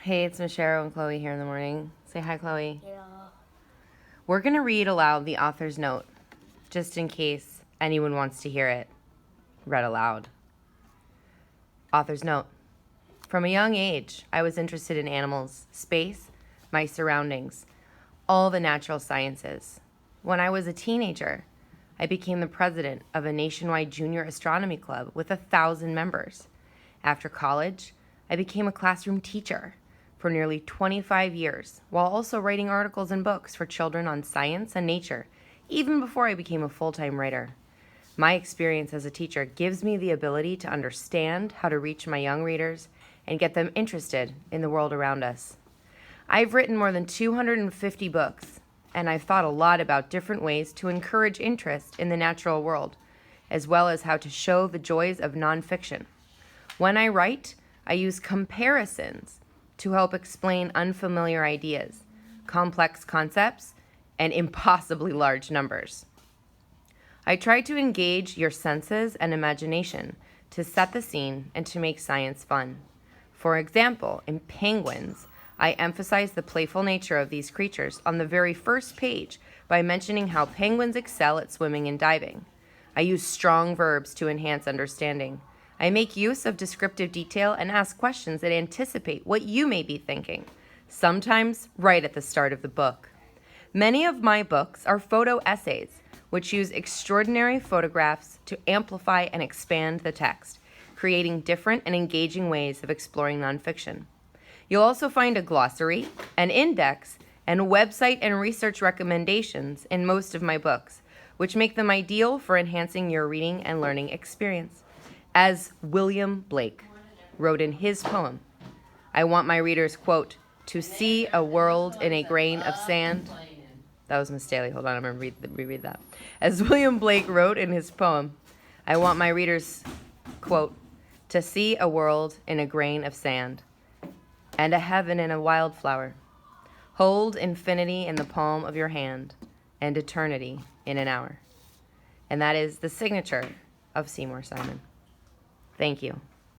Hey, it's Michelle and Chloe here in the morning. Say hi, Chloe. Yeah. We're going to read aloud the author's note, just in case anyone wants to hear it read aloud. Author's note. From a young age, I was interested in animals, space, my surroundings, all the natural sciences. When I was a teenager, I became the president of a nationwide junior astronomy club with 1,000 members. After college, I became a classroom teacher for nearly 25 years, while also writing articles and books for children on science and nature, even before I became a full-time writer. My experience as a teacher gives me the ability to understand how to reach my young readers and get them interested in the world around us. I've written more than 250 books, and I've thought a lot about different ways to encourage interest in the natural world, as well as how to show the joys of nonfiction. When I write, I use comparisons to help explain unfamiliar ideas, complex concepts, and impossibly large numbers. I try to engage your senses and imagination to set the scene and to make science fun. For example, in Penguins, I emphasize the playful nature of these creatures on the very first page by mentioning how penguins excel at swimming and diving. I use strong verbs to enhance understanding. I make use of descriptive detail and ask questions that anticipate what you may be thinking, sometimes right at the start of the book. Many of my books are photo essays, which use extraordinary photographs to amplify and expand the text, creating different and engaging ways of exploring nonfiction. You'll also find a glossary, an index, and website and research recommendations in most of my books, which make them ideal for enhancing your reading and learning experience. As William Blake wrote in his poem, I want my readers, quote, to see a world in a grain of sand. That was Miss Daly. Hold on, I'm going to reread that. As William Blake wrote in his poem, I want my readers, quote, to see a world in a grain of sand and a heaven in a wildflower. Hold infinity in the palm of your hand and eternity in an hour. And that is the signature of Seymour Simon. Thank you.